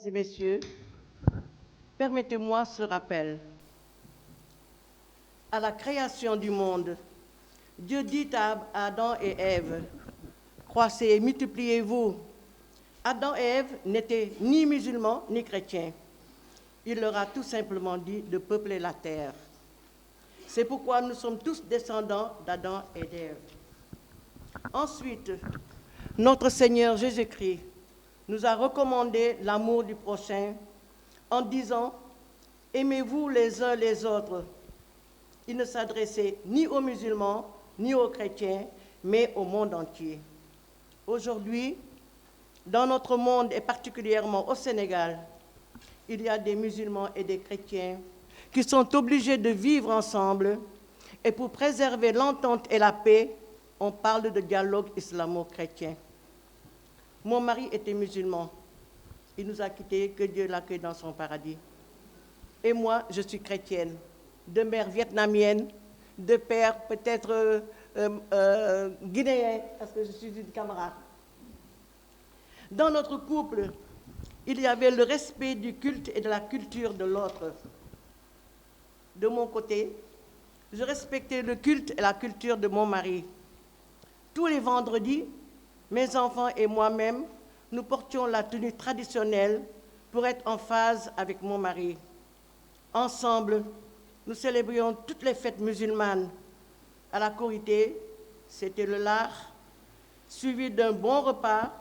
et messieurs, permettez-moi ce rappel. À la création du monde, Dieu dit à Adam et Ève, croissez et multipliez-vous. Adam et Ève n'étaient ni musulmans ni chrétiens. Il leur a tout simplement dit de peupler la terre. C'est pourquoi nous sommes tous descendants d'Adam et d'Ève. Ensuite, notre Seigneur Jésus-Christ nous a recommandé l'amour du prochain en disant « Aimez-vous les uns les autres ». Il ne s'adressait ni aux musulmans, ni aux chrétiens, mais au monde entier. Aujourd'hui, dans notre monde et particulièrement au Sénégal, il y a des musulmans et des chrétiens qui sont obligés de vivre ensemble et pour préserver l'entente et la paix, on parle de dialogue islamo-chrétien. Mon mari était musulman. Il nous a quittés, que Dieu l'accueille dans son paradis. Et moi, je suis chrétienne, de mère vietnamienne, de père peut-être guinéen, parce que je suis une camarade. Dans notre couple, il y avait le respect du culte et de la culture de l'autre. De mon côté, je respectais le culte et la culture de mon mari. Tous les vendredis, mes enfants et moi-même, nous portions la tenue traditionnelle pour être en phase avec mon mari. Ensemble, nous célébrions toutes les fêtes musulmanes. À la Korité, c'était le lard, suivi d'un bon repas.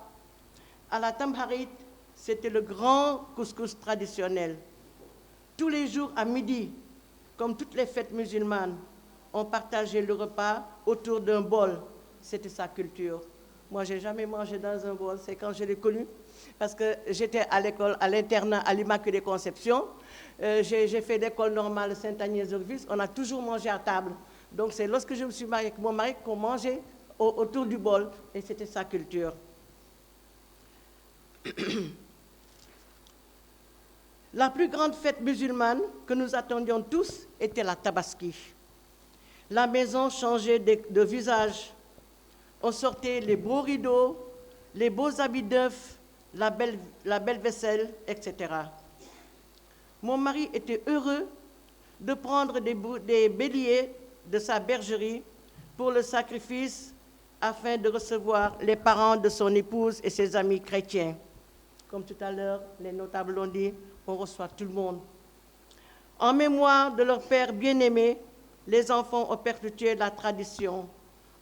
À la Tamharit, c'était le grand couscous traditionnel. Tous les jours à midi, comme toutes les fêtes musulmanes, on partageait le repas autour d'un bol. C'était sa culture. Moi, je n'ai jamais mangé dans un bol, c'est quand je l'ai connu, parce que j'étais à l'école, à l'internat, à l'Immaculée Conception. J'ai fait l'école normale Saint-Agnès-d'Auxerre, on a toujours mangé à table. Donc c'est lorsque je me suis mariée avec mon mari qu'on mangeait autour du bol, et c'était sa culture. La plus grande fête musulmane que nous attendions tous était la Tabaski. La maison changeait de visage. On sortait les beaux rideaux, les beaux habits neufs, la belle vaisselle, etc. Mon mari était heureux de prendre des béliers de sa bergerie pour le sacrifice afin de recevoir les parents de son épouse et ses amis chrétiens. Comme tout à l'heure, les notables l'ont dit, on reçoit tout le monde. En mémoire de leur père bien-aimé, les enfants ont perpétué la tradition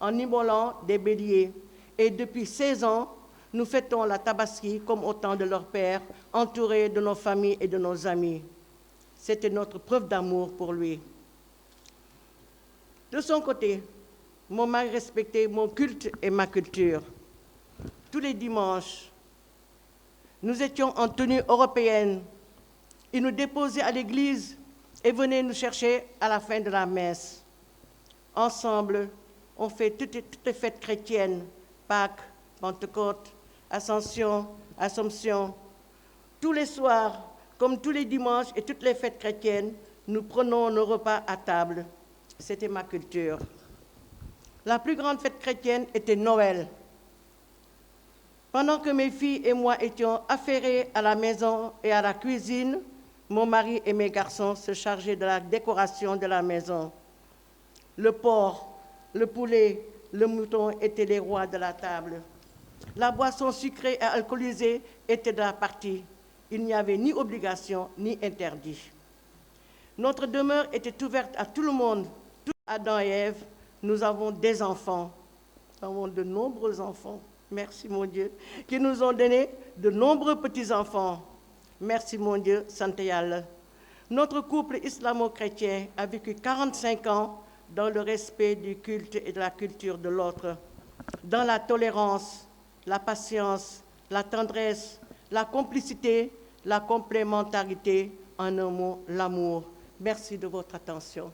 en immolant des béliers. Et depuis 16 ans, nous fêtons la Tabaski comme au temps de leur père, entourés de nos familles et de nos amis. C'était notre preuve d'amour pour lui. De son côté, mon mari respectait mon culte et ma culture. Tous les dimanches, nous étions en tenue européenne. Il nous déposait à l'église et venait nous chercher à la fin de la messe. Ensemble, on fait toutes les fêtes chrétiennes, Pâques, Pentecôte, Ascension, Assomption. Tous les soirs, comme tous les dimanches et toutes les fêtes chrétiennes, nous prenons nos repas à table. C'était ma culture. La plus grande fête chrétienne était Noël. Pendant que mes filles et moi étions affairés à la maison et à la cuisine, mon mari et mes garçons se chargeaient de la décoration de la maison. Le porc, le poulet, le mouton étaient les rois de la table. La boisson sucrée et alcoolisée était de la partie. Il n'y avait ni obligation ni interdit. Notre demeure était ouverte à tout le monde. Tout Adam et Ève, nous avons des enfants. Nous avons de nombreux enfants. Merci mon Dieu, qui nous ont donné de nombreux petits-enfants. Merci mon Dieu, Santé Yàlla. Notre couple islamo-chrétien a vécu 45 ans dans le respect du culte et de la culture de l'autre, dans la tolérance, la patience, la tendresse, la complicité, la complémentarité, en un mot, l'amour. Merci de votre attention.